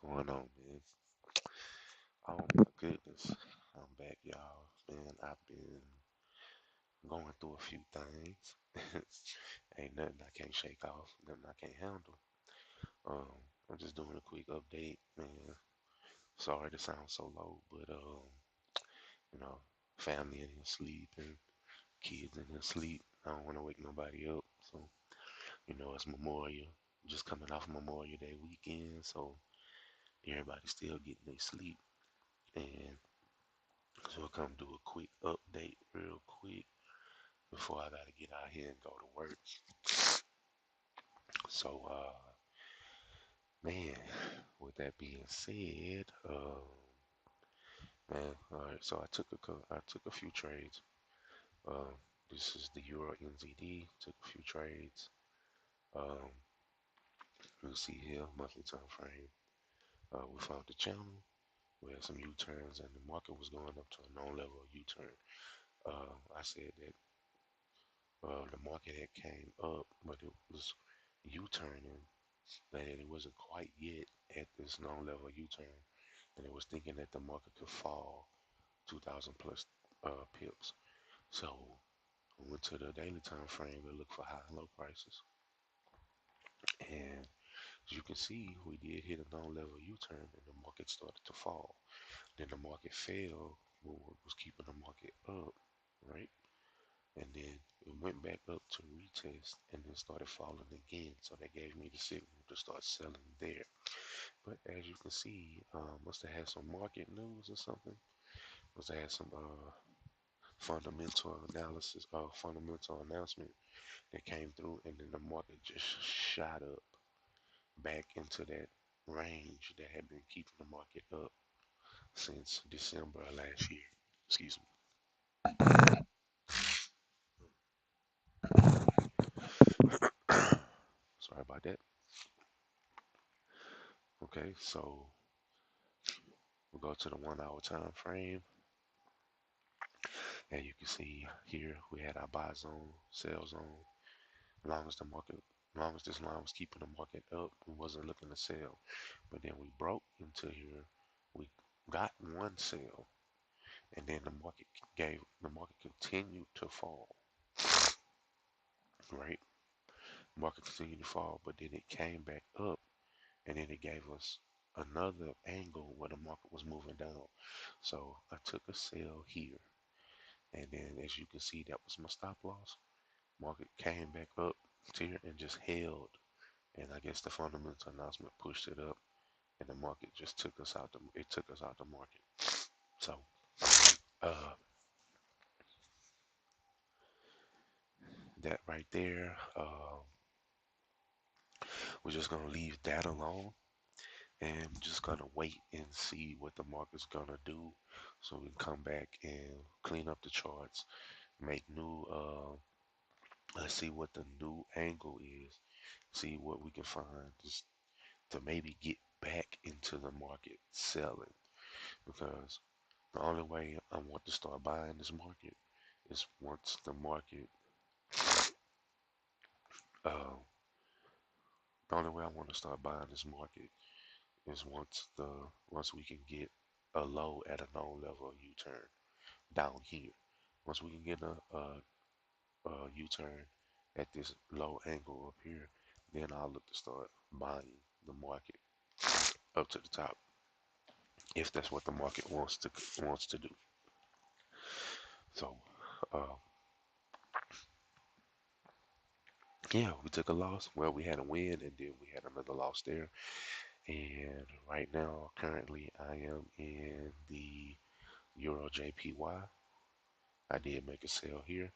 Going on, man? Oh my goodness. I'm back, y'all. Man, I've been going through a few things. Ain't nothing I can't shake off, nothing I can't handle. Um, I'm just doing a quick update, man. Sorry to sound so low, but you know, family in here sleeping, kids in here sleep. I don't want to wake nobody up. So, it's Memorial, just coming off Memorial Day weekend, so everybody's still getting their sleep. And so we'll come do a quick update real quick before I gotta get out here and go to work. So man, with that being said, man, all right, so I took a few trades. Um this is the Euro NZD, took a few trades. Um you'll see here, monthly time frame. We found the channel. We had some U-turns and the market was going up to a known level of U-turn. I said that the market had came up, but it was U-turning, that it wasn't quite yet at this known level U-turn, and it was thinking that the market could fall 2,000 plus pips. So we went to the daily time frame to look for high and low prices, and as you can see, we did hit a known level U-turn, and the market started to fall. Then the market fell, what was keeping the market up, right? And then it went back up to retest and then started falling again. So that gave me the signal to start selling there. But as you can see, must have had some market news or something. Must have had some fundamental analysis, fundamental announcement that came through, and then the market just shot up back into that range that had been keeping the market up since December of last year. Excuse me. Sorry about that. Okay, so we'll go to the 1 hour time frame. And you can see here we had our buy zone, sell zone. As long as the market, as long as this line was keeping the market up, we wasn't looking to sell. But then we broke into here. We got one sell, and then the market continued to fall. Right, market continued to fall, but then it came back up, and then it gave us another angle where the market was moving down. So I took a sell here, and then as you can see, that was my stop loss. Market came back up here and just held, and I guess the fundamental announcement pushed it up, and the market just took us out. It took us out the market. So uh, that right there, we're just gonna leave that alone, and just gonna wait and see what the market's gonna do, so we can come back and clean up the charts, make new. Let's see what the new angle is. See what we can find, just to maybe get back into the market selling, because the only way I want to start buying this market is once uh, the only way I want to start buying this market is once we can get a low at a known level of U-turn down here. Once we can get a U-turn at this low angle up here, then I'll look to start buying the market up to the top, if that's what the market wants to do. So, uh, yeah, we took a loss. Well, we had a win, and then we had another loss there. And right now, currently, I am in the Euro JPY. I did make a sale here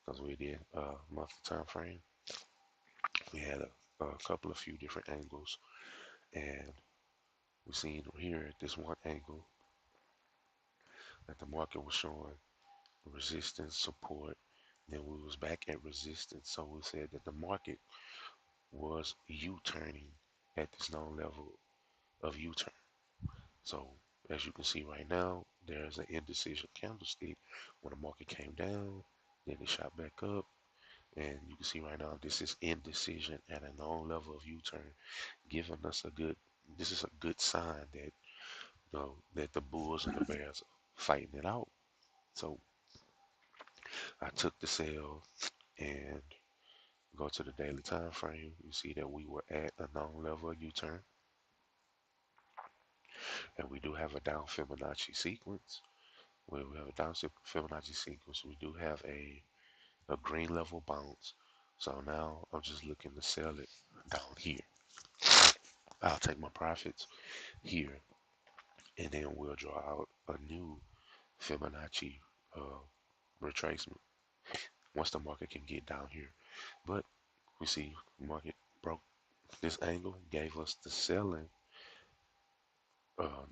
because we did monthly time frame. We had a couple of few different angles, and we seen here at this one angle that the market was showing resistance, support. Then we was back at resistance, so we said that the market was U-turning at this known level of U-turn. So as you can see right now, there's an indecision candlestick when the market came down, then it shot back up, and you can see right now this is indecision at a known level of U-turn, giving us a good this is a good sign that that the bulls and the bears are fighting it out. So I took the sell and go to the daily time frame. You see that we were at a known level of U-turn, and we do have a down Fibonacci sequence. Where we have a down Fibonacci sequence, we do have a green level bounce. So now I'm just looking to sell it down here. I'll take my profits here, and then we'll draw out a new Fibonacci uh, retracement once the market can get down here. But we see market broke this angle, gave us the selling,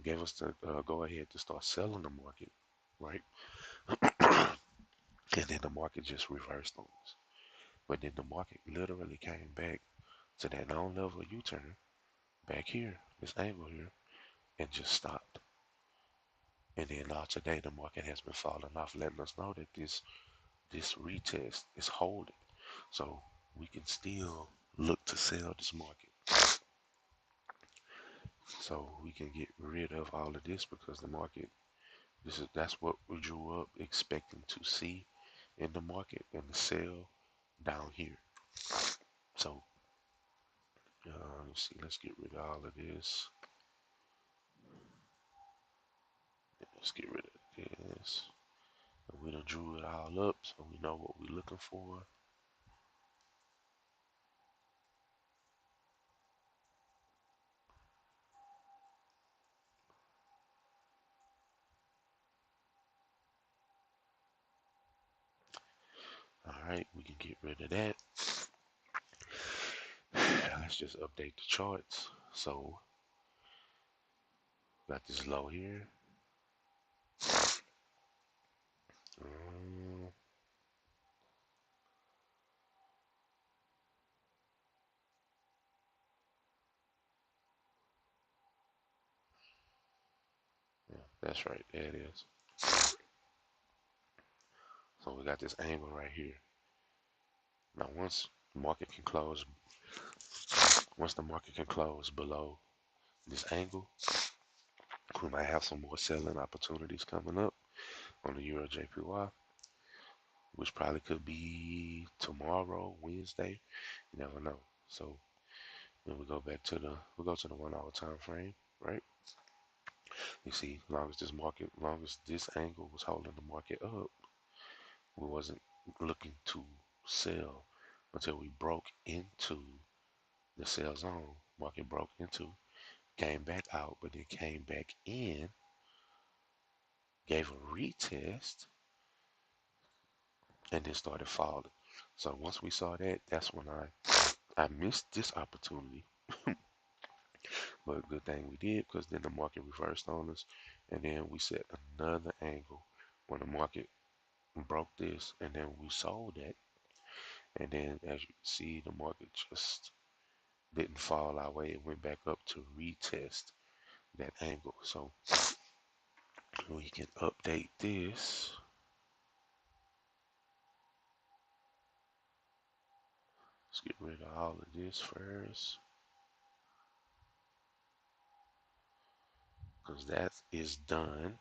gave us the go ahead to start selling the market, right? And then the market just reversed on us. But then the market literally came back to that known level of U-turn back here, this angle here, and just stopped. And then now today the market has been falling off, letting us know that this retest is holding. So we can still look to sell this market. So we can get rid of all of this because the market, that's what we drew up expecting to see in the market and the sell down here. So let's see, let's get rid of all of this. Let's get rid of this. We done drew it all up, so we know what we're looking for. All right, we can get rid of that. Let's just update the charts. So, got this low here. Um, yeah, that's right, there it is. So we got this angle right here. Now, once the market can close below this angle, we might have some more selling opportunities coming up on the Euro JPY, which probably could be tomorrow, Wednesday. You never know. So then we go to the 1 hour time frame, right? You see, long as this angle was holding the market up, we wasn't looking to sell until we broke into the sell zone. Market broke into, came back out, but then came back in, gave a retest, and then started falling. So once we saw that, that's when I missed this opportunity. But good thing we did because then the market reversed on us, and then we set another angle when the market broke this, and then we sold that, and then as you can see, the market just didn't fall our way. It went back up to retest that angle. So we can update this. Let's get rid of all of this first because that is done.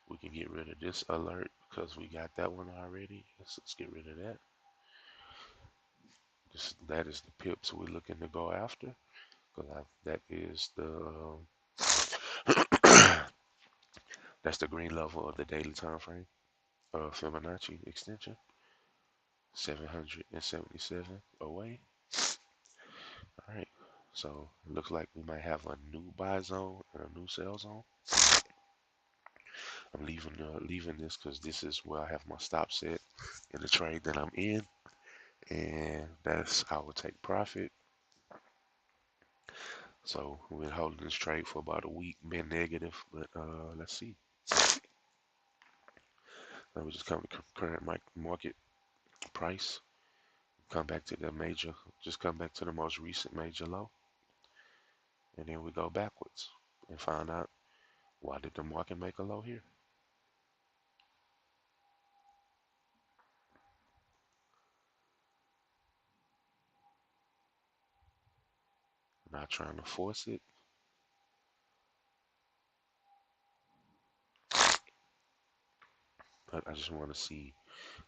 We can get rid of this alert because we got that one already. Let's get rid of that. That is the pips we're looking to go after because that is the that's the green level of the daily time frame Fibonacci extension 777 away. All right, so it looks like we might have a new buy zone and a new sell zone. I'm leaving this because this is where I have my stop set in the trade that I'm in, and that's how I will take profit. So we've been holding this trade for about a week, been negative, but let's see. Now we just come to current market price, come back to the major, just come back to the most recent major low, and then we go backwards and find out why did the market make a low here. Not trying to force it, I just want to see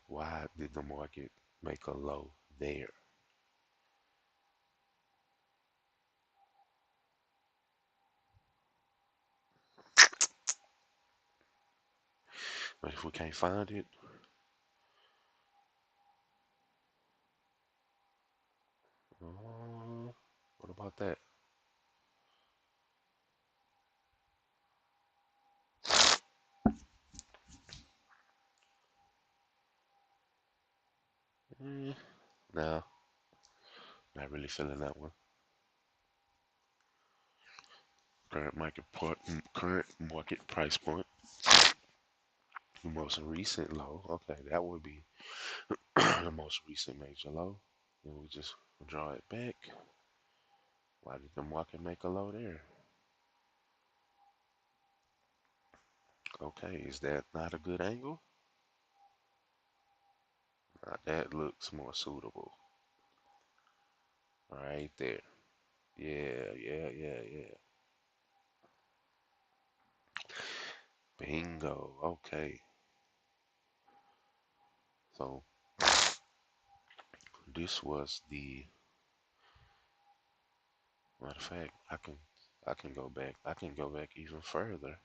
why did the market make a low there. But if we can't find it, what about that? Eh, no, not really feeling that one. Current market price point. The most recent low. Okay, that would be the most recent major low. Then we just draw it back. Why did the market make a low there? Okay, is that not a good angle? That looks more suitable. Right there. Yeah, yeah, yeah, yeah. Bingo. Okay. So this was the matter of fact, I can go back. I can go back even further.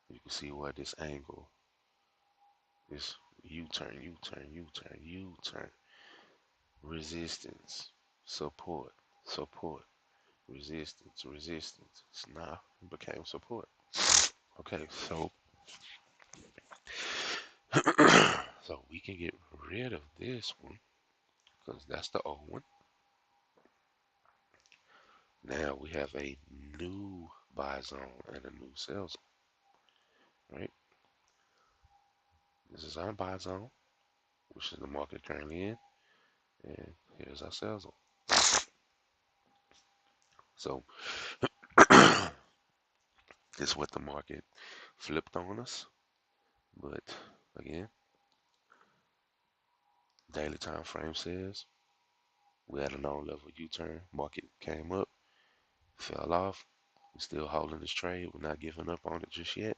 You can see where this angle, this U-turn, U-turn, U-turn, U-turn, resistance, support, support, resistance, resistance. So now it became support. Okay, so so we can get rid of this one because that's the old one. Now we have a new buy zone and a new sell zone, right? This is our buy zone, which is the market currently in, and here's our sell zone. So this is what the market flipped on us, but again, daily time frame says we had a known level U-turn. Market came up, fell off. We're still holding this trade. We're not giving up on it just yet.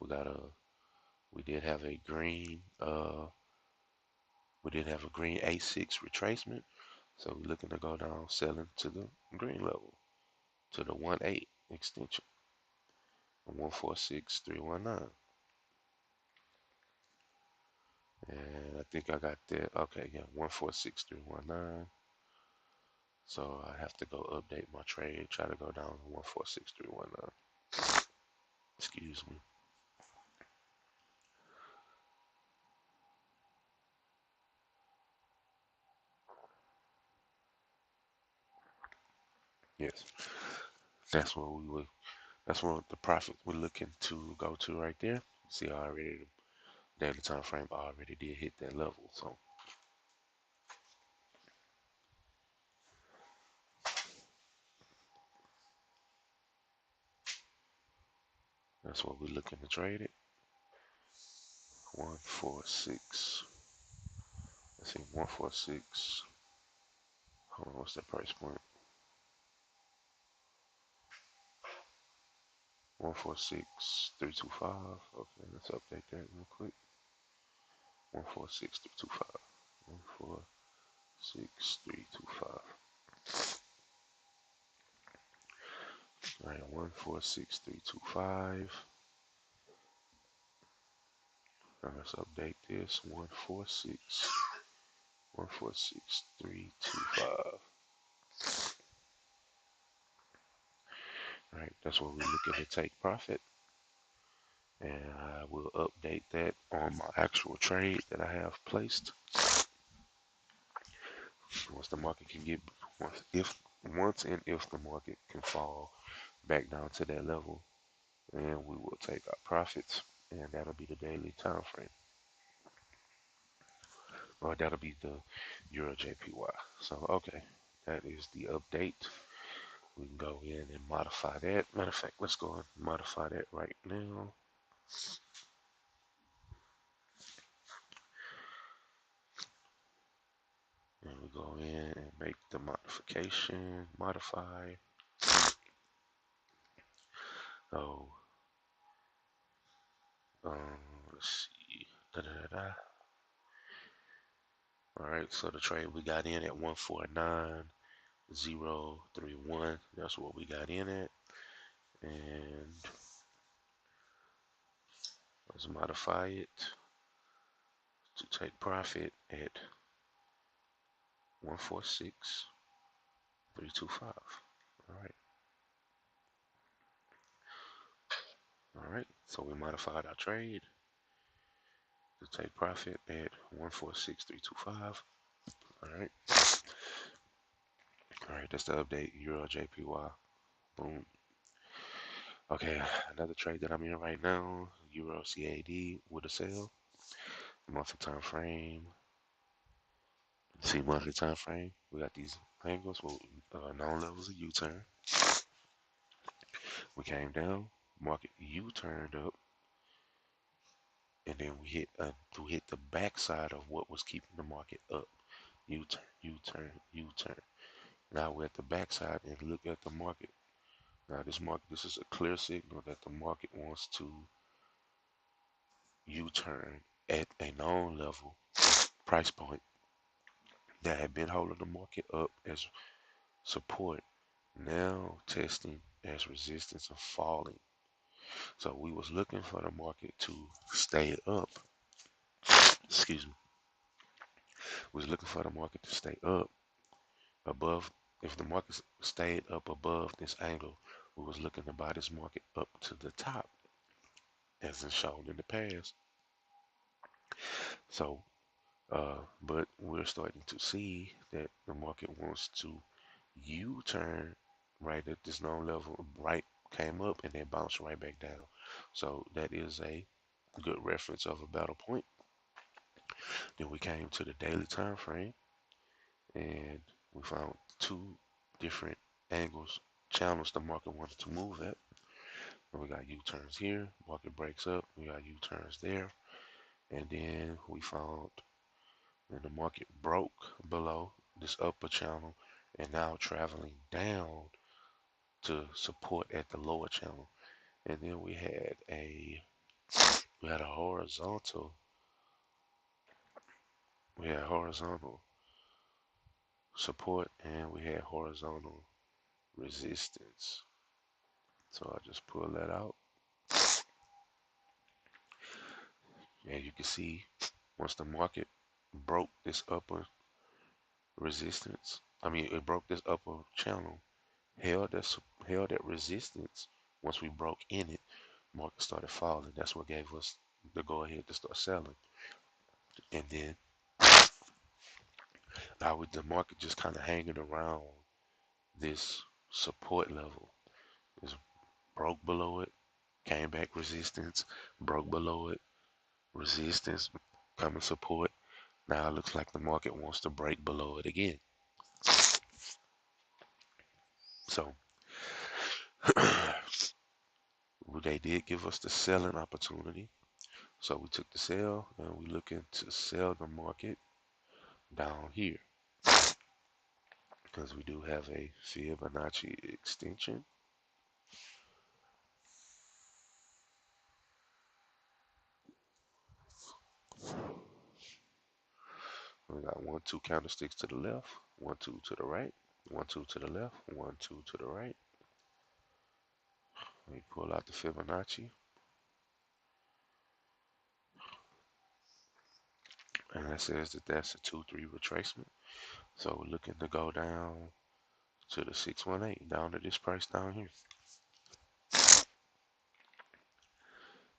We got a we did have a green we did have a green A6 retracement. So we're looking to go down selling to the green level, to the 1-8 extension, 146319. And I think I got that. Okay, yeah, 146319. So I have to go update my trade, try to go down to 146319. Excuse me. Yes, that's what we would. That's what the profit we're looking to go to right there. See, I already the daily time frame already did hit that level, so that's what we're looking to trade it. 146. Let's see, 146. Hold on, what's that price point? 146325. Okay, let's update that real quick. 146325. 146325. All right, 146325. Now let's update this. 146325. All right, that's what we're looking to take profit. And I will update that on my actual trade that I have placed. Once the market can get, once and if the market can fall back down to that level, and we will take our profits, and that'll be the daily time frame, or that'll be the Euro JPY. So okay, that is the update. We can go in and modify that. Matter of fact, let's go and modify that right now. And we go in and make the modification, modify. Oh, let's see. Da, da, da, da. All right, so the trade we got in at 149.031. That's what we got in at. And let's modify it to take profit at 146.325. All right. All right. So we modified our trade to take profit at 146.325. All right. All right. That's the update. Euro JPY. Boom. Okay. Another trade that I'm in right now. Euro CAD with a sell. Monthly time frame. See monthly time frame. We got these angles with known levels of U-turn. We came down. Market U-turned up, and then we hit the backside of what was keeping the market up. U-turn, U-turn, U-turn. Now we're at the backside and look at the market. Now this is a clear signal that the market wants to U-turn at a known level price point that had been holding the market up as support, now testing as resistance and falling. So we was looking for the market to stay up. Excuse me. We was looking for the market to stay up above. If the market stayed up above this angle, we was looking to buy this market up to the top, as is shown in the past. So, but we're starting to see that the market wants to U-turn right at this known level, right came up and then bounced right back down. So that is a good reference of a battle point. Then we came to the daily time frame and we found two different angles, channels the market wanted to move at. And we got U-turns here, market breaks up, we got U-turns there, and then we found when the market broke below this upper channel and now traveling down to support at the lower channel. And then we had a horizontal we had horizontal support and we had horizontal resistance. So I just pull that out. And you can see once the market broke this upper resistance, it broke this upper channel, held that resistance. Once we broke in it, market started falling. That's what gave us the go ahead to start selling. And then now with the market just kind of hanging around this support level, it's broke below it, came back resistance, broke below it, resistance, coming support. Now it looks like the market wants to break below it again. So they did give us the selling opportunity. So we took the sell and we looking to sell the market down here because we do have a Fibonacci extension. We got 1, 2 candlesticks to the left, 1, 2 to the right, 1, 2 to the left, 1, 2 to the right. We pull out the Fibonacci. And that says that that's a 2-3 retracement. So we're looking to go down to the 618, down to this price down here.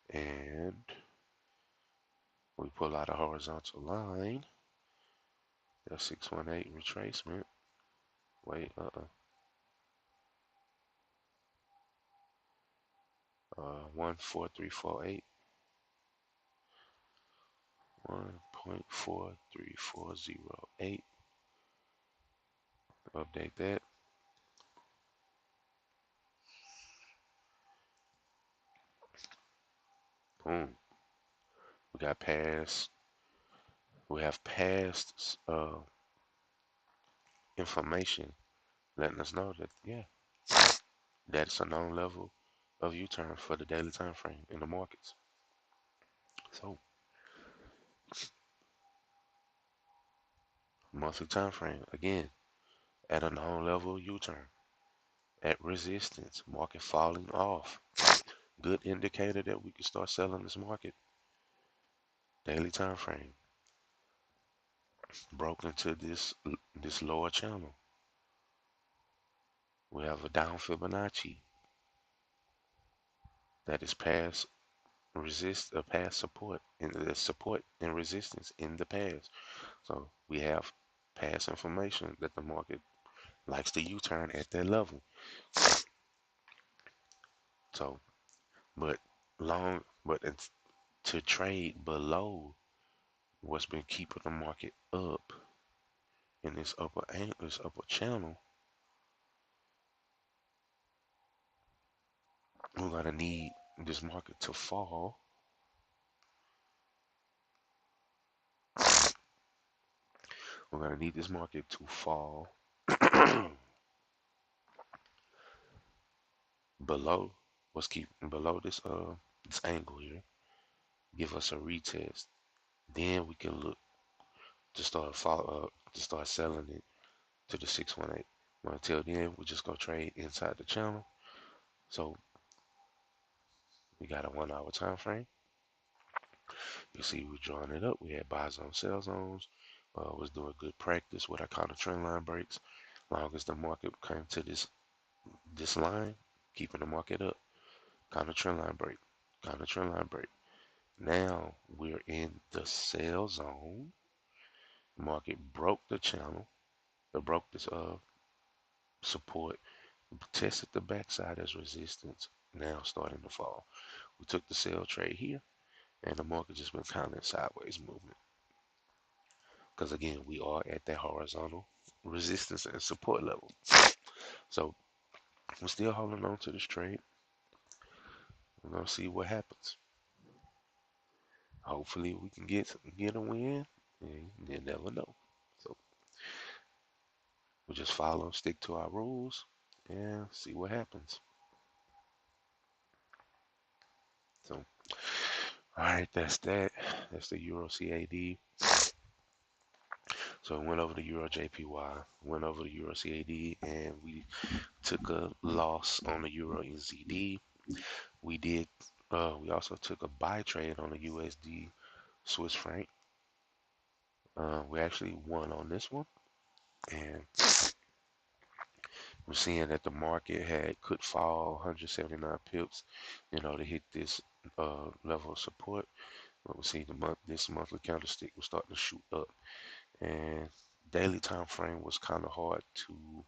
And we pull out a horizontal line. That's 618 retracement. Wait, 14348. 1.43408. Update that. Boom. We got past. We have passed information letting us know that, yeah, that's a known level of U-turn for the daily time frame in the markets. So monthly time frame, again, at a known level of U-turn, at resistance, market falling off. Good indicator that we can start selling this market. Daily time frame, broke into this lower channel. We have a down Fibonacci that is past past support, and the support and resistance in the past. So we have past information that the market likes to U-turn at that level. So, but but to trade below what's been keeping the market up in this upper channel, we're gonna need this market to fall. We're gonna need this market to fall below what's keeping below this angle here. Give us a retest. Then we can look to start to start selling it to the 618. But until then, we just go trade inside the channel. So we got a 1 hour time frame. You see, we're drawing it up. We had buy zone, sell zones. Was doing good practice with our counter trend line breaks. Long as the market came to this line, keeping the market up. Counter trend line break. Counter trend line break. Now we're in the sell zone. Market broke the channel. It broke this support. Tested the backside as resistance. Now starting to fall. We took the sell trade here, and the market just been kind of sideways movement. Because again, we are at that horizontal resistance and support level. So we're still holding on to this trade. We're gonna see what happens. Hopefully we can get a win. And you never know. So we just follow, stick to our rules, and see what happens. So, all right, that's that. That's the Euro CAD. So we went over the Euro JPY, went over the Euro CAD, and we took a loss on the Euro NZD. We did. We also took a buy trade on the USD Swiss franc. We actually won on this one, and we're seeing that the market could fall 179 pips, to hit this level of support. But we see this monthly candlestick was starting to shoot up, and daily time frame was kind of hard to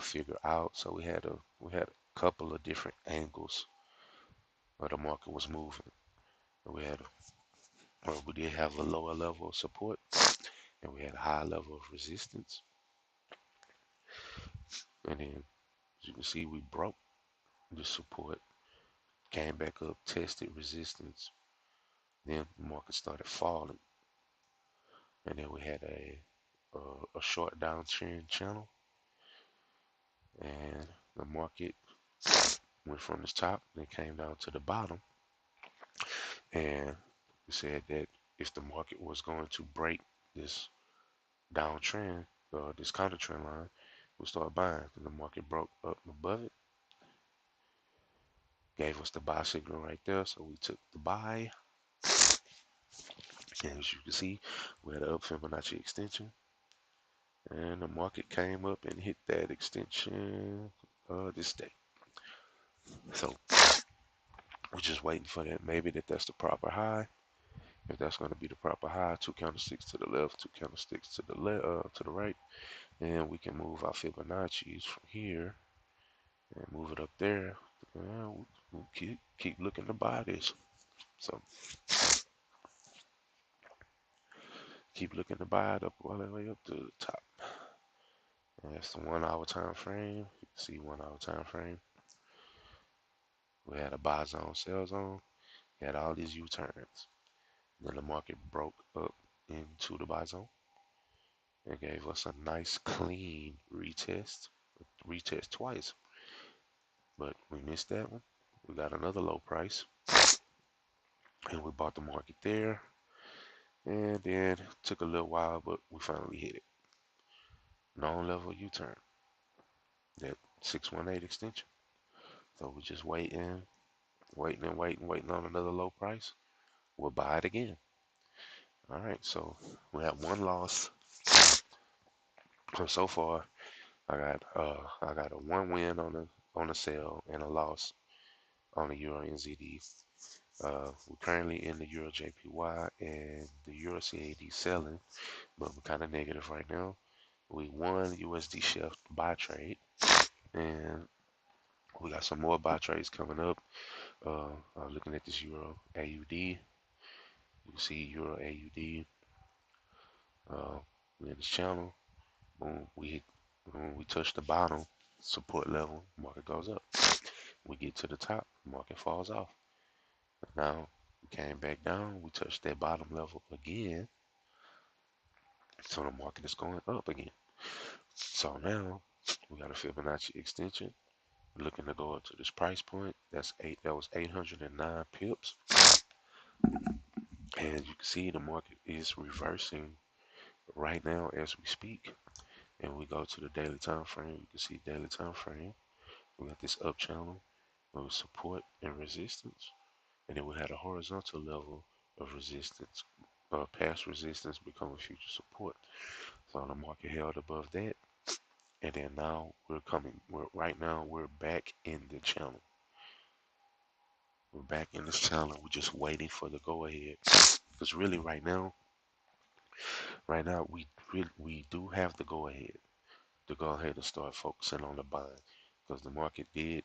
figure out. So we had a couple of different angles where the market was moving. We did have a lower level of support, and we had a high level of resistance. And then, as you can see, we broke the support, came back up, tested resistance. Then the market started falling, and then we had a short downtrend channel, and the market went from the top, then came down to the bottom, and we said that if the market was going to break this downtrend, this counter trend line, we started buying. And the market broke up above it, gave us the buy signal right there, so we took the buy. And as you can see, we had an up Fibonacci extension, and the market came up and hit that extension this day. So we're just waiting for that. Maybe that's the proper high. If that's going to be the proper high, 2 candlesticks to the left, 2 candlesticks to the to the right, and we can move our Fibonacci's from here and move it up there. We'll keep looking to buy this. So keep looking to buy it up all the way up to the top. And that's the 1 hour time frame. You can see 1 hour time frame. We had a buy zone, sell zone. We had all these U-turns. Then the market broke up into the buy zone. It gave us a nice clean retest twice, but we missed that one. We got another low price, and we bought the market there, and then took a little while, but we finally hit it. Non-level U-turn, that 618 extension. So we just waiting on another low price. We'll buy it again. All right, so we have one loss. So far, I got a one win on the sell and a loss on the Euro NZD. We're currently in the Euro JPY and the Euro CAD selling, but we're kind of negative right now. We won USD Chef buy trade, and we got some more buy trades coming up. Looking at this Euro AUD, you can see Euro AUD. We in this channel. Boom, when we touch the bottom support level, market goes up. We get to the top, market falls off. Now we came back down, we touched that bottom level again, so the market is going up again. So now we got a Fibonacci extension, looking to go up to this price point. That was 809 pips, and you can see the market is reversing right now as we speak. And we go to the daily time frame. You can see daily time frame. We got this up channel with support and resistance, and then we had a horizontal level of resistance, past resistance becoming future support. So the market held above that, and then now right now we're back in the channel. We're back in this channel. We're just waiting for the go ahead. Because really right now we do have the go ahead to go ahead and start focusing on the buying. Because the market did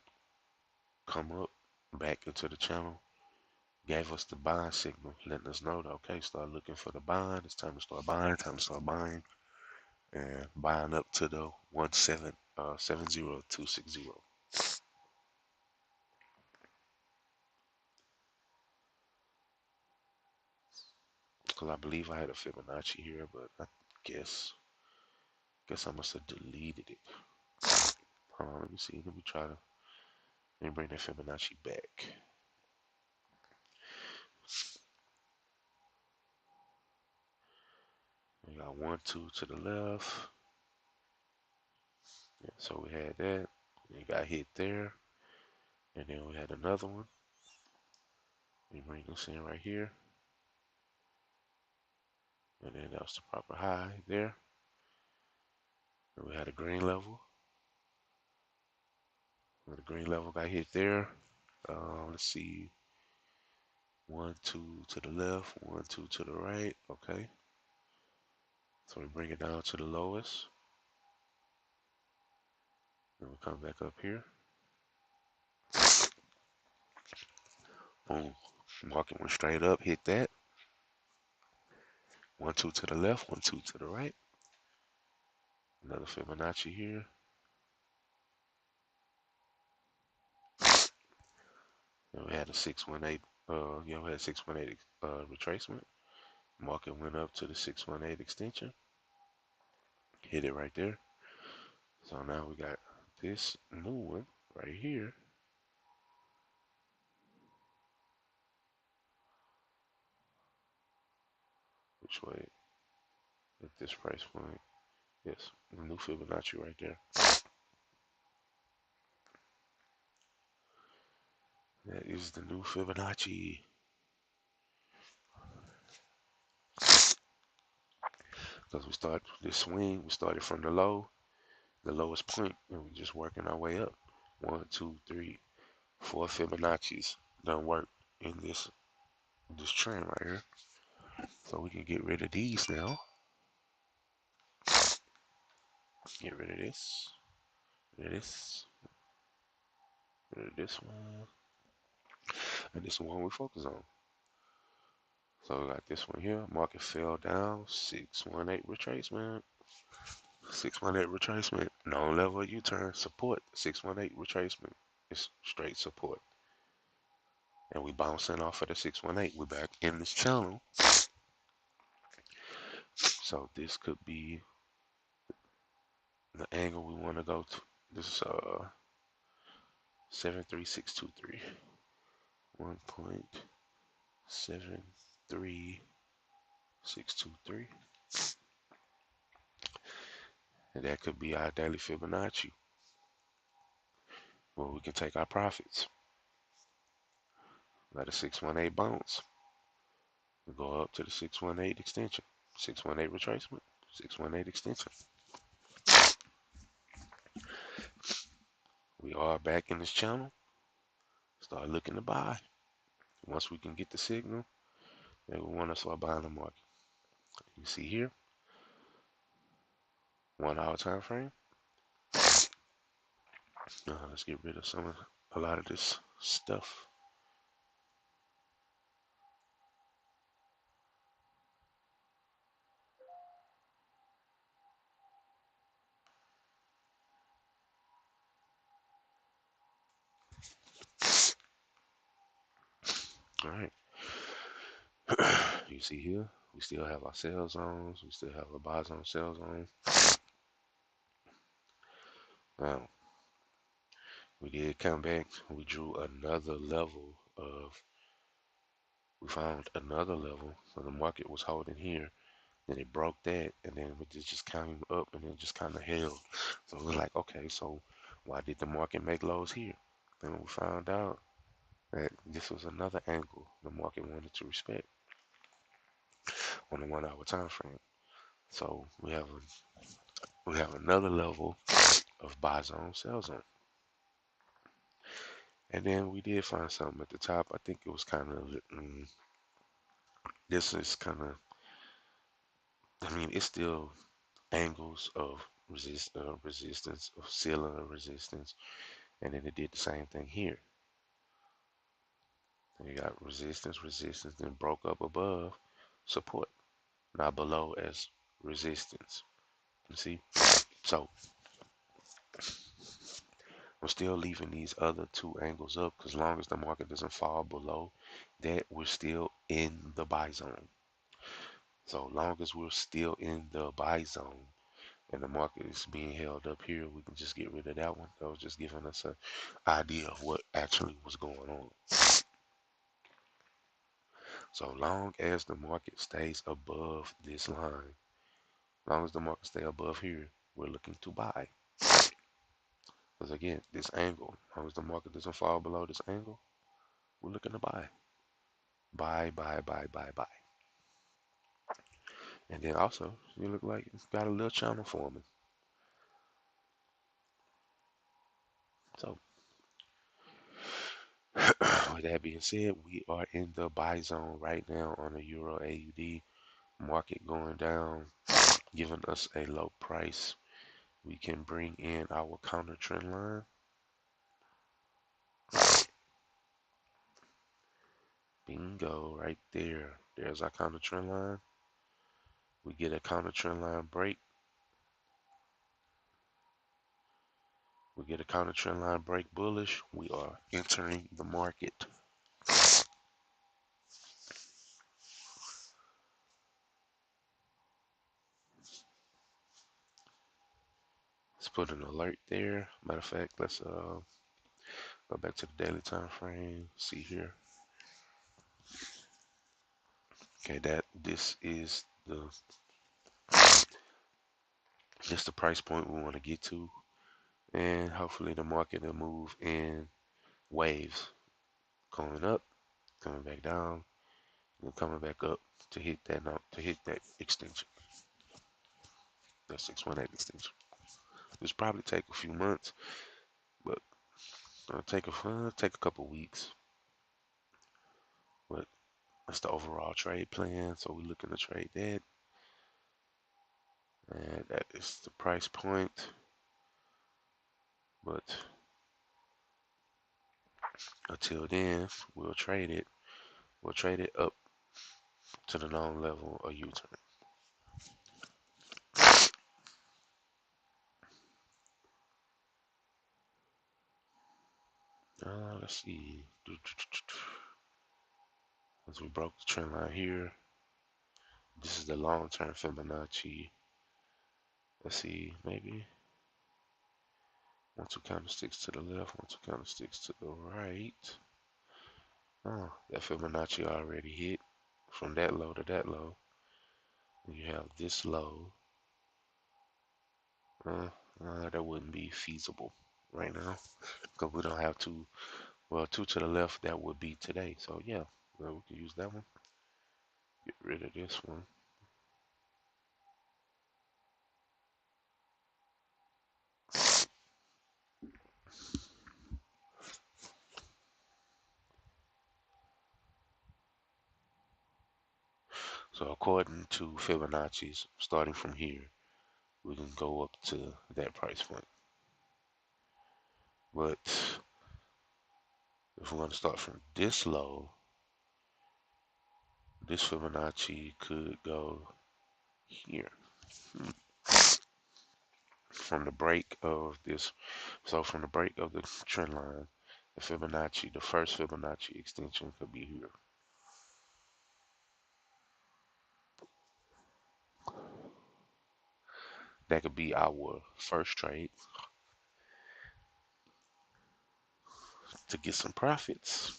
come up back into the channel, gave us the buying signal, letting us know that okay, start looking for the buying. It's time to start buying, and buying up to the 70260. Because I believe I had a Fibonacci here, but I guess I must have deleted it. Let me see. Let me bring that Fibonacci back. We got 1, 2 to the left. Yeah, so we had that. It got hit there. And then we had another one. We bring this in right here. And then that was the proper high there. And we had a green level. And the green level got hit there. Let's see. 1, 2 to the left, 1, 2 to the right. Okay. So we bring it down to the lowest. And we come back up here. Boom. Market went straight up, hit that. 1, 2 to the left, 1, 2 to the right. Another Fibonacci here. And we had a 618. We had 618 retracement. Market went up to the 618 extension. Hit it right there. So now we got this new one right here. Which way? At this price point. Yes, the new Fibonacci right there. That is the new Fibonacci. Because we started this swing, we started from the lowest point, and we're just working our way up. 1, 2, 3, 4 Fibonacci's done work in this trend right here. So we can get rid of these now. Get rid of this. Rid of this. Rid of this one. And this one we focus on. So we got this one here. Market fell down. 618 retracement. 618 retracement. No level U-turn. Support. 618 retracement. It's straight support. And we bouncing off of the 618. We're back in this channel. So this could be The angle we want to go to, this is 73623. 1.73623. And that could be our daily Fibonacci, where we can take our profits. Let a 618 bounce. We go up to the 618 extension. 618 retracement. 618 extension. We are back in this channel. Start looking to buy. Once we can get the signal, then we want to start buying the market. You see here, 1 hour time frame. Let's get rid of a lot of this stuff. All right. You see here, we still have our sell zones. We still have a buy zone, sell zone. Now, we did come back. We drew another level of, we found another level. So the market was holding here. Then it broke that, and then it just came up, and then just kind of held. So it was like, okay, so why did the market make lows here? Then we found out that this was another angle the market wanted to respect on the 1 hour time frame. So we have another level of buy zone, sell zone. And then we did find something at the top. I think it was kind of, this is kind of, I mean, it's still angles of resistance, of ceiling of resistance. And then it did the same thing here. Then you got resistance, resistance, then broke up above support, not below as resistance. You see? So I'm still leaving these other two angles up because as long as the market doesn't fall below that, we're still in the buy zone. So long as we're still in the buy zone and the market is being held up here, we can just get rid of that one. That was just giving us an idea of what actually was going on. So long as the market stays above this line, as long as the market stay above here, we're looking to buy. Because again, this angle, as long as the market doesn't fall below this angle, we're looking to buy. Buy, buy, buy, buy, buy. And then also, you look like it's got a little channel forming. So, with that being said, we are in the buy zone right now on the Euro AUD. Market going down, giving us a low price. We can bring in our counter trend line. Bingo, right there. There's our counter trend line. We get a counter trend line break. We get a counter trend line break bullish. We are entering the market. Let's put an alert there. Matter of fact, let's go back to the daily time frame. See here. Okay, this is the price point we want to get to, and hopefully the market will move in waves, going up, coming back down, and coming back up to hit that extension, that 618 extension. This probably take a few months, but it'll take a couple weeks. But that's the overall trade plan. So we're looking to trade that, and that is the price point. But until then, we'll trade it. We'll trade it up to the known level of U-turn. Let's see. As we broke the trend line here, this is the long-term Fibonacci. Let's see, maybe One, two candlesticks to the left, one, two candlesticks to the right. Oh, that Fibonacci already hit from that low to that low. You have this low. That wouldn't be feasible right now because we don't have two. Well, two to the left, that would be today. So yeah, well, we can use that one. Get rid of this one. So according to Fibonacci's, starting from here, we can go up to that price point. But if we're going to start from this low, this Fibonacci could go here. From the break of this, so from the break of the trend line, the Fibonacci, the first Fibonacci extension could be here. That could be our first trade to get some profits.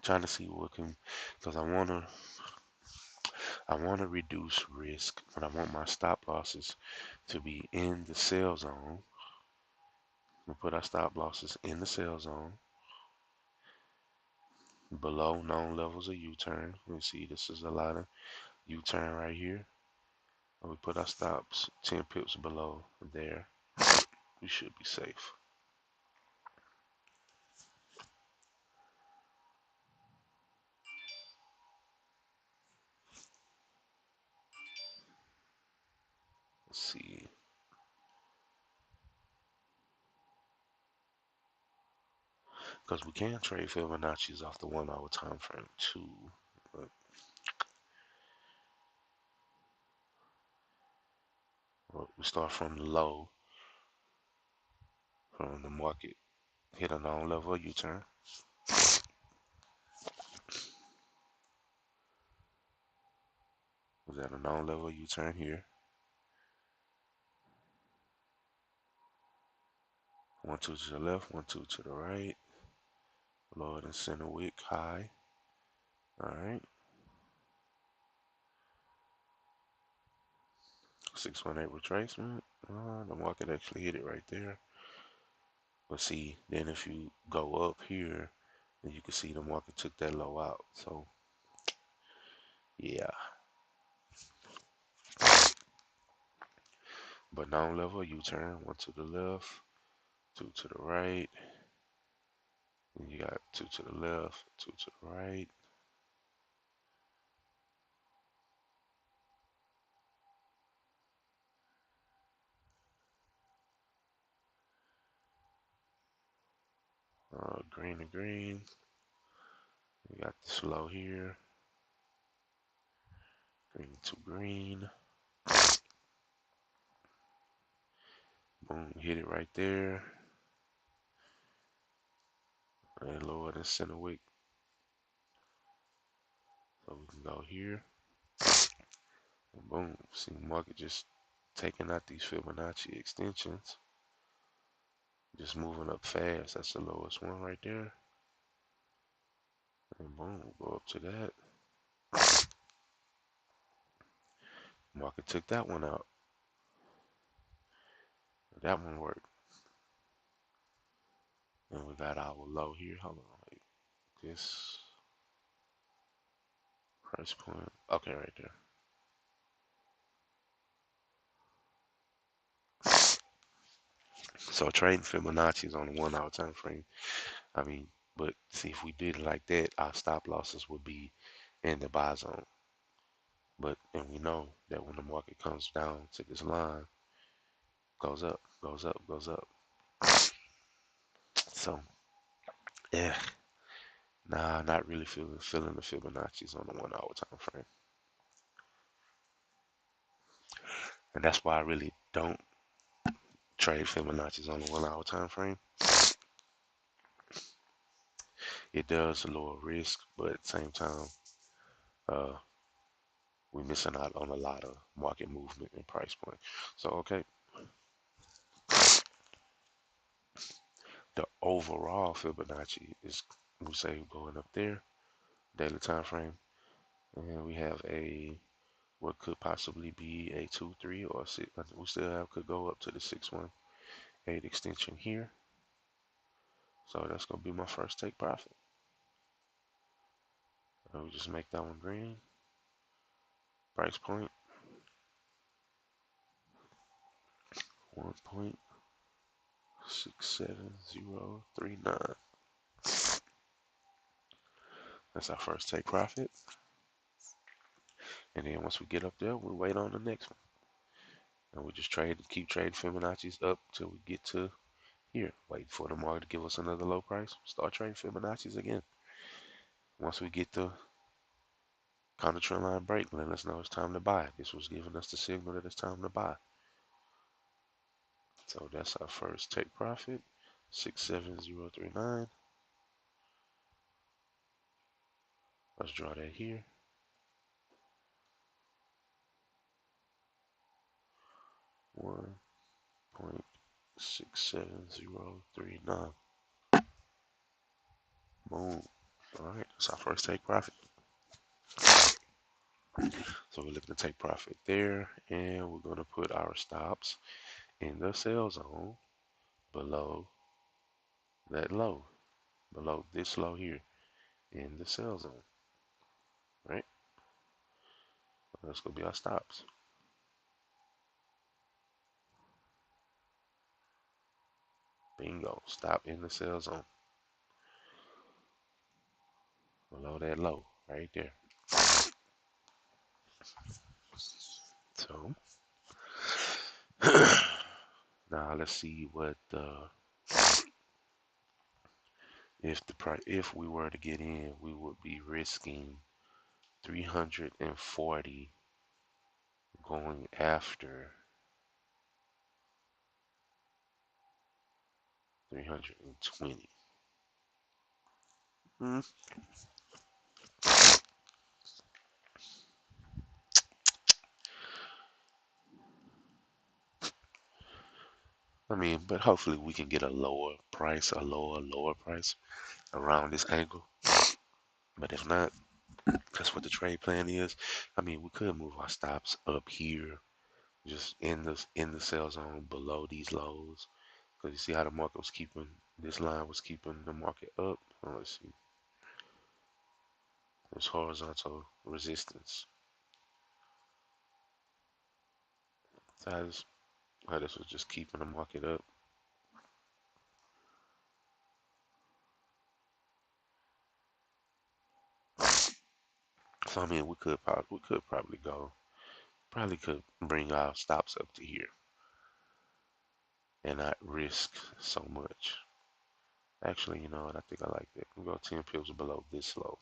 Trying to see what can, because I wanna reduce risk, but I want my stop losses to be in the sell zone. We put our stop losses in the sell zone below known levels of U-turn. You see this is a lot of U-turn right here. And we put our stops 10 pips below there. We should be safe. Let's see. Because we can trade Fibonacci's off the 1 hour time frame too. But we start from the low, from the market, hit a known level of U-turn. Was at a known level U-turn here. 1, 2 to the left, 1, 2 to the right. Lower than center wick high. Alright. 618 retracement. The market actually hit it right there. But see, then if you go up here, then you can see the market took that low out. So yeah. But known level U-turn, 1 to the left, 2 to the right. And you got 2 to the left, 2 to the right. Green to green. You got this low here. Green to green. Boom, hit it right there. And lower than center wick. So we can go here. And boom. See the market just taking out these Fibonacci extensions. Just moving up fast. That's the lowest one right there. And boom, go up to that. Market took that one out. That one worked. And we got our low here. Hold on, like this price point. Okay, right there. So trading Fibonacci's on the 1 hour time frame. I mean, but see if we did it like that, our stop losses would be in the buy zone. But and we know that when the market comes down to this line, goes up, goes up, goes up. So yeah, nah, not really feeling the Fibonacci's on the 1 hour time frame. And that's why I really don't trade Fibonacci's on the 1 hour time frame. It does lower risk, but at the same time, uh, we're missing out on a lot of market movement and price point. So, okay, the overall Fibonacci is, we say, going up there, daily time frame, and we have a what could possibly be a 2-3 or 6. We still have could go up to the 618 extension here. So that's gonna be my first take profit. And we just make that one green. Price point 1.67039. That's our first take profit. And then once we get up there, we wait on the next one. And we just trade, keep trading Fibonacci's up till we get to here. Wait for the market to give us another low price. Start trading Fibonacci's again. Once we get the counter trend line break, letting us know it's time to buy. This was giving us the signal that it's time to buy. So that's our first take profit, 67039. Let's draw that here. 1.67039. Boom. All right, that's our first take profit. So we're looking to take profit there, and we're going to put our stops in the sell zone below that low, below this low here in the sell zone, right? That's going to be our stops. Bingo, stop in the sell zone below that low right there. So now let's see what if the price, if we were to get in, we would be risking 340 going after 320. Hmm. I mean, but hopefully we can get a lower price, a lower price around this angle. But if not, that's what the trade plan is. I mean, we could move our stops up here, just in the sell zone below these lows. Because you see how the market was keeping, this line was keeping the market up. Oh, let's see. There's horizontal resistance. So how this was just keeping the market up. So I mean, we could probably go, probably could bring our stops up to here and not risk so much. Actually, you know what? I think I like that. We go 10 pips below this low.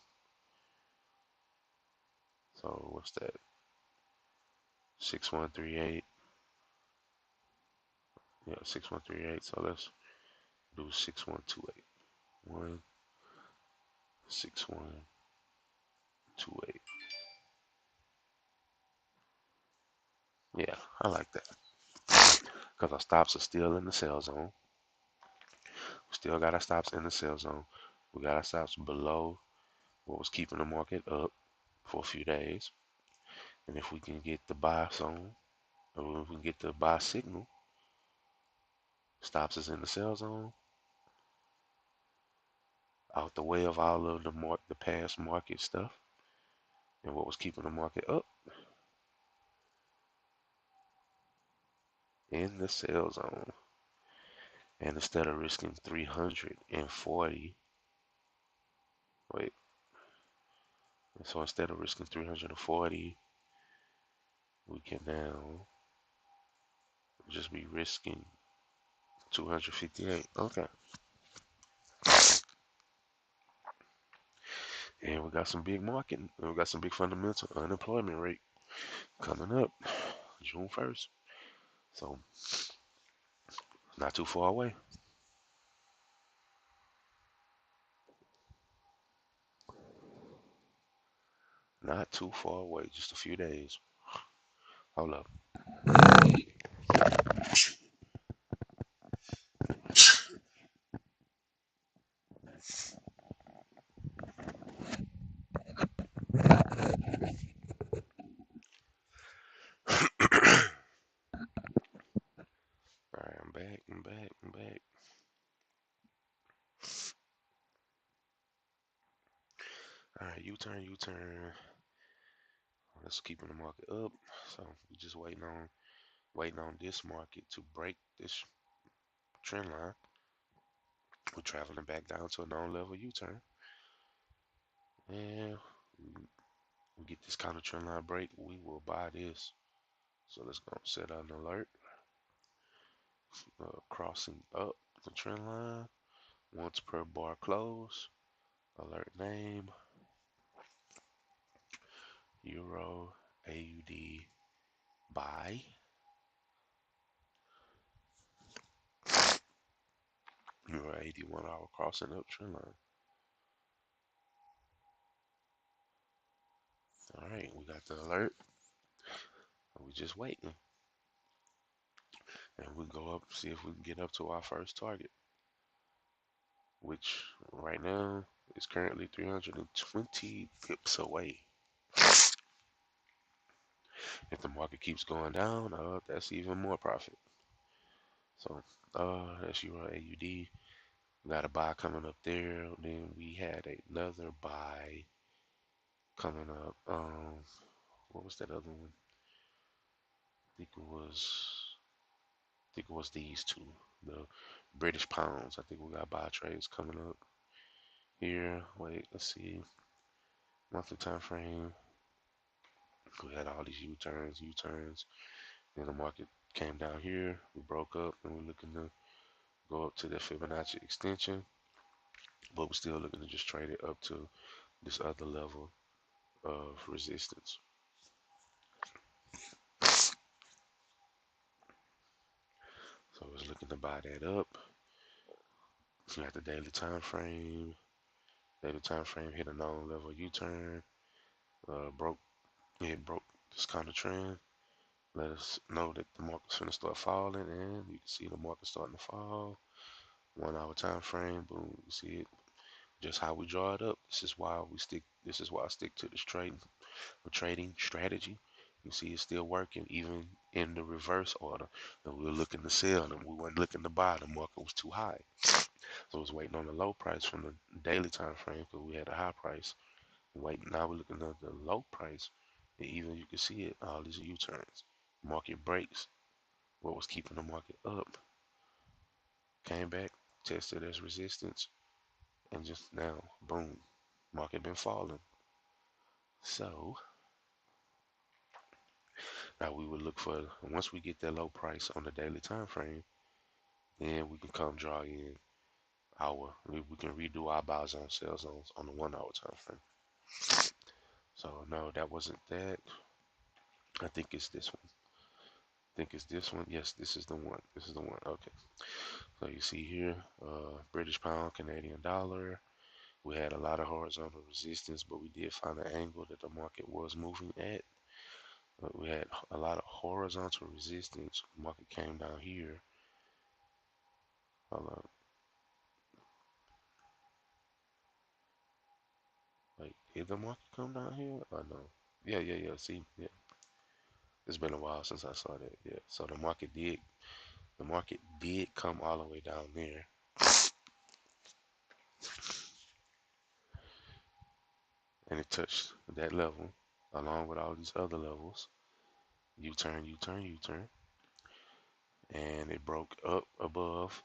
So what's that? 6138. Yeah, 6138. So let's do 6128. 16128. Yeah, I like that. Because our stops are still in the sell zone. We still got our stops in the sell zone. We got our stops below what was keeping the market up for a few days. And if we can get the buy zone, or if we can get the buy signal, stops us in the sell zone, out the way of all of the past market stuff and what was keeping the market up in the sell zone. And instead of risking 340, wait, so instead of risking 340, we can now just be risking 258. Okay. And we got some big market, we got some big fundamental unemployment rate coming up June 1st. So not too far away. Not too far away, just a few days. Hold up. All right, I'm back. I'm back. I'm back. All right, U-turn, U-turn. Let's keeping the market up. So we just waiting on this market to break this trend line. We're traveling back down to a known level U-turn, and we get this kind of trend line break. We will buy this. So let's go set an alert. Crossing up the trend line once per bar close. Alert name Euro AUD buy. Euro 81 hour crossing up trend line. All right, we got the alert. We just waiting, and we go up see if we can get up to our first target, which right now is currently 320 pips away. If the market keeps going down, that's even more profit. So that's Euro AUD. We got a buy coming up there. Then we had another buy coming up. What was that other one? I think it was these two, the British pounds. I think we got buy trades coming up here. Wait, let's see. Monthly time frame. We had all these U-turns, U-turns. Then the market came down here. We broke up, and we're looking to go up to the Fibonacci extension, but we're still looking to just trade it up to this other level of resistance. So I was looking to buy that up. So at the daily time frame. Daily time frame hit a known level U-turn. Broke it broke this kind of trend. Let us know that the market's gonna start falling, and you can see the market starting to fall. 1 hour time frame, boom, you see it. Just how we draw it up. This is why we stick. This is why I stick to this trading strategy. You see, it's still working even in the reverse order. And we were looking to sell, and we weren't looking to buy. The market was too high, so I was waiting on the low price from the daily time frame because we had a high price. Wait, now we're looking at the low price, and even you can see it. All these U-turns, market breaks. What was keeping the market up came back, tested as resistance, and just now, boom, market been falling. So now we would look for once we get that low price on the daily time frame, then we can come draw in we can redo our buy zone, sell zones on the 1 hour time frame. So no, that wasn't that. I think it's this one. I think it's this one. Yes, this is the one. This is the one. Okay. So you see here, British pound, Canadian dollar. We had a lot of horizontal resistance, but we did find an angle that the market was moving at. But we had a lot of horizontal resistance. Market came down here. Hold on. Like, did the market come down here? Oh no. Yeah, yeah, yeah. See, yeah. It's been a while since I saw that. Yeah. So the market did come all the way down there, and it touched that level along with all these other levels. U-turn, U-turn, U-turn, and it broke up above.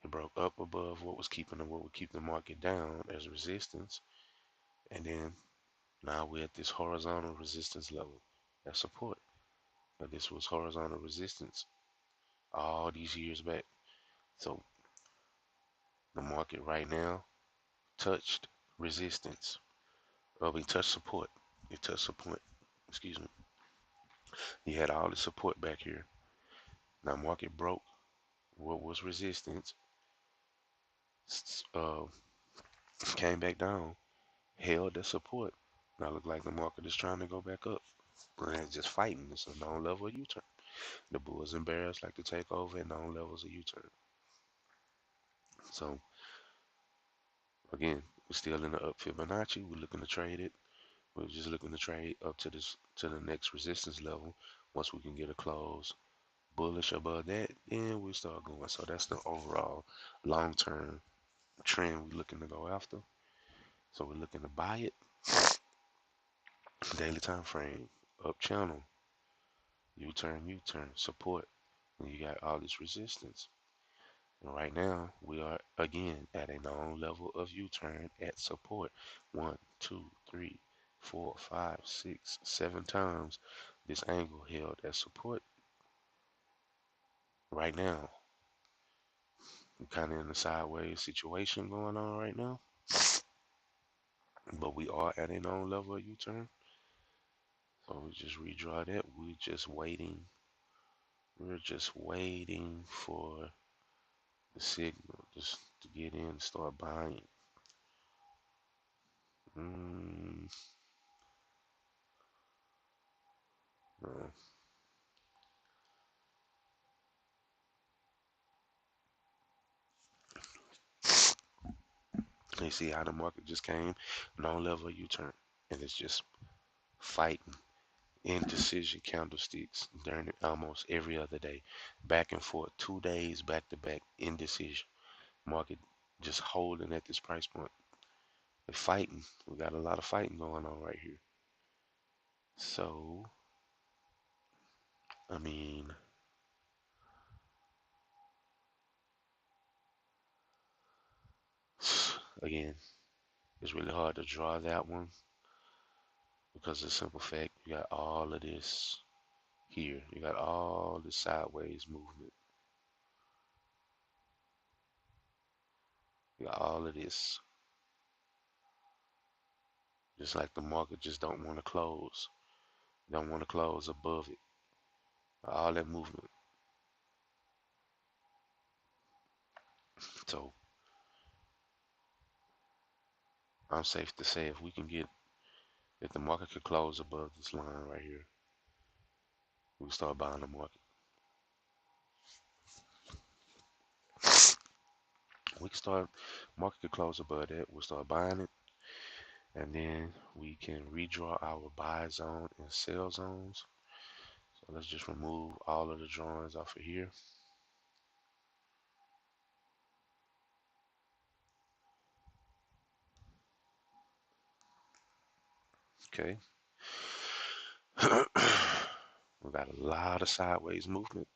It broke up above what would keep the market down as resistance, and then now we're at this horizontal resistance level as support. Now this was horizontal resistance all these years back. So the market right now touched resistance. Well, we touched support. It touched support. Excuse me. You had all the support back here. Now market broke what was resistance, uh, came back down, held the support, Now look like the market is trying to go back up. And it's just fighting. It's a known level of U-turn. The bulls and bears like to take over at known levels of U-turn. So again, we're still in the up Fibonacci. We're looking to trade it. We're just looking to trade up to this to the next resistance level. Once we can get a close bullish above that, then we start going. So that's the overall long-term trend we're looking to go after. So we're looking to buy it. Daily time frame, up channel, U-turn, support. And you got all this resistance. And right now, we are again at a known level of U-turn at support. 1, 2, 3, 4, 5, 6, 7 times this angle held at support. Right now, we're kind of in a sideways situation going on right now, but we are at a known level of U-turn. So we just redraw that. We're just waiting. We're just waiting for the signal just to get in and start buying. Mm, no. You see how the market just came, no level U-turn, and it's just fighting indecision candlesticks during almost every other day, back and forth, 2 days back to back, indecision. Market just holding at this price point. We're fighting. We got a lot of fighting going on right here. So, I mean, again, it's really hard to draw that one because of the simple fact you got all of this here. You got all this sideways movement. You got all of this. Just like the market just don't want to close. Don't want to close above it. All that movement. So I'm safe to say if the market could close above this line right here, we start buying the market. We can start, market could close above that. We'll start buying it. And then we can redraw our buy zone and sell zones. So let's just remove all of the drawings off of here. Okay. We got a lot of sideways movement.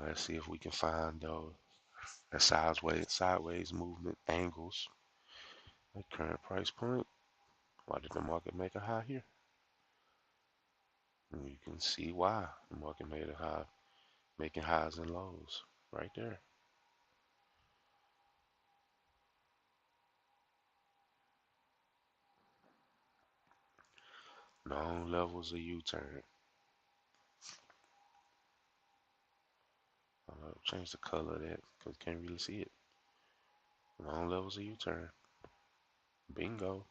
Let's see if we can find those that sideways movement angles at current price point. Why did the market make a high here? And you can see why the market made a high, making highs and lows right there. Known levels of U-turn. Change the color of that because you can't really see it. Known levels of U-turn. Bingo.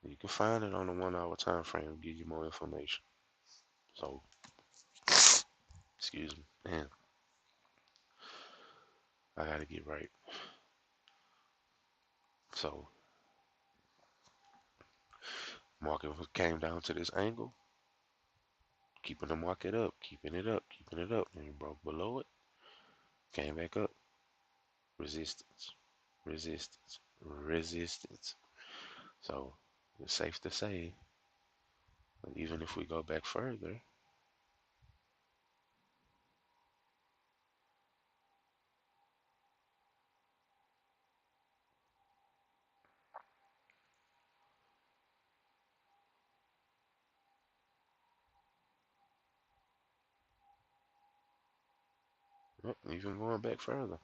You can find it on the 1 hour time frame, give you more information. So, excuse me, man, I gotta get right. So, market came down to this angle, keeping the market up, keeping it up, keeping it up, and it broke below it, came back up, resistance, resistance, resistance. So, it's safe to say, even if we go back further, even going back further,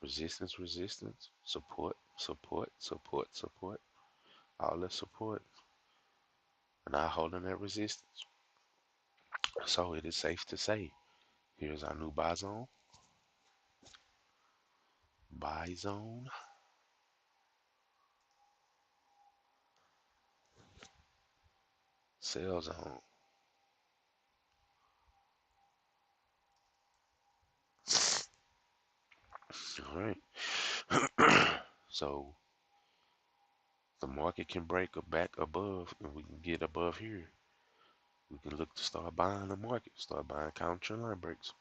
resistance, resistance, support, support, support, support, all that support. not holding that resistance. So it is safe to say, here's our new buy zone, sell zone. All right. So the market can break a back above, and we can get above here. We can look to start buying the market, start buying counter trend line breaks.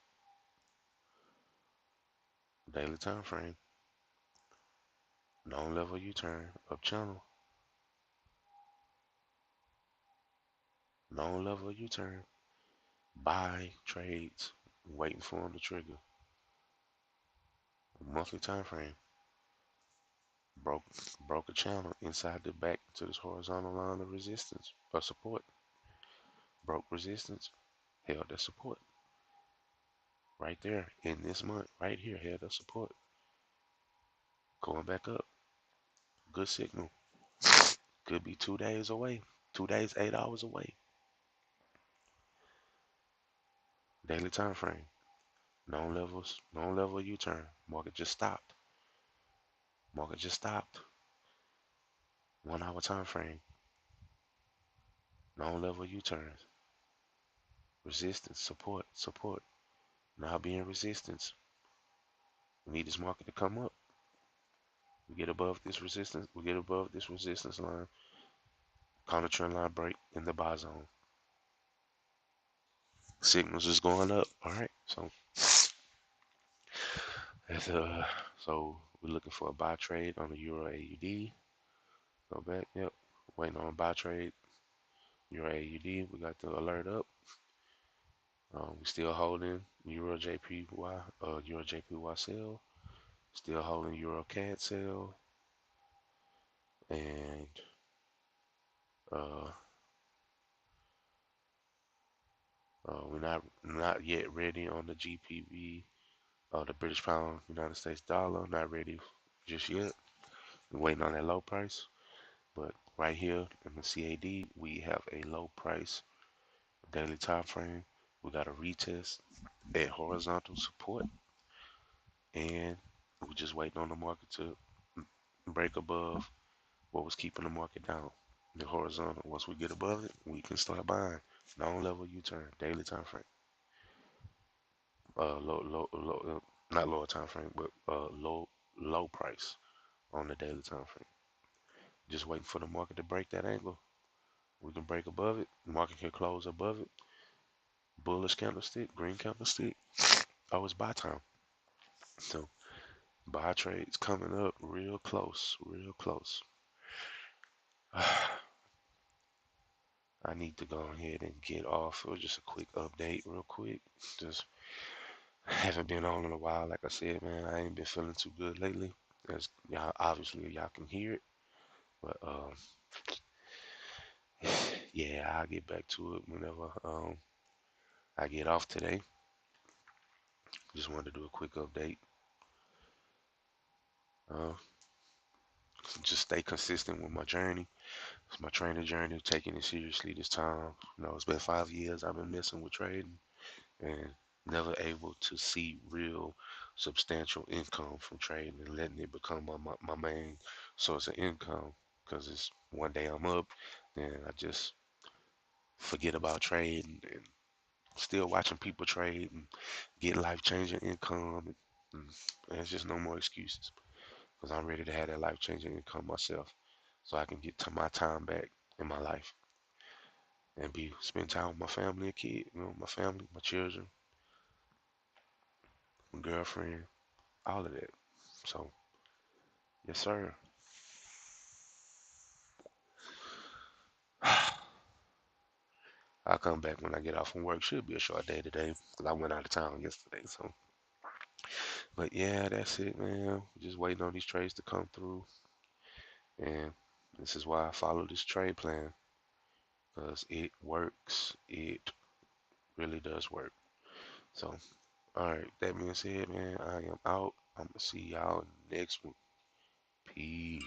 Daily time frame, non-level U-turn, up channel, non-level U-turn, buy trades, waiting for them to trigger. Monthly time frame, broke broke a channel inside the back to this horizontal line of resistance or support. Broke resistance, held the support. Right there in this month, right here, held the support. Going back up. Good signal. Could be 2 days away. 2 days, 8 hours away. Daily time frame. Non levels, non level U turn. Market just stopped. Market just stopped. 1 hour time frame. Non level U turns. Resistance, support, support. Now being resistance. We need this market to come up. We get above this resistance. We get above this resistance line. Counter trend line break in the buy zone. Signals is going up. All right. That's, so we're looking for a buy trade on the Euro AUD. Go back. Yep. Waiting on a buy trade. Euro AUD. We got the alert up. We still holding Euro JPY. Euro JPY sell. Still holding Euro CAD sell. And uh, we're not yet ready on the GPB. The British Pound, United States dollar. Not ready just yet. We're waiting on that low price. But right here in the CAD, we have a low price daily time frame. We got a retest at horizontal support, and we're just waiting on the market to break above what was keeping the market down. The horizontal. Once we get above it, we can start buying. Non-level U-turn, daily time frame. Not lower time frame, but low price on the daily time frame. Just waiting for the market to break that angle. We can break above it. The market can close above it. Bullish candlestick, green candlestick. Oh, it's buy time. So buy trades coming up real close, real close. I need to go ahead and get off. It was just a quick update, real quick. Just haven't been on in a while. Like I said, man, I ain't been feeling too good lately. As y'all, obviously, y'all can hear it. But yeah, I'll get back to it whenever I get off today. Just wanted to do a quick update. Uh, just stay consistent with my journey. It's my training journey, taking it seriously this time. It's been 5 years I've been messing with trading and never able to see real substantial income from trading and letting it become my main source of income. Because it's one day I'm up, then I just forget about trading and still watching people trade and get life-changing income. And it's just no more excuses because I'm ready to have that life-changing income myself so I can get to my time back in my life and be spend time with my family and kid, my family, my children, my girlfriend, all of that. So, yes, sir. I'll come back when I get off from work. Should be a short day today because I went out of town yesterday. So, but yeah, that's it, man. Just waiting on these trades to come through, and this is why I follow this trade plan because it works. It really does work. So, all right. That being said, man, I am out. I'm gonna see y'all next one. Peace.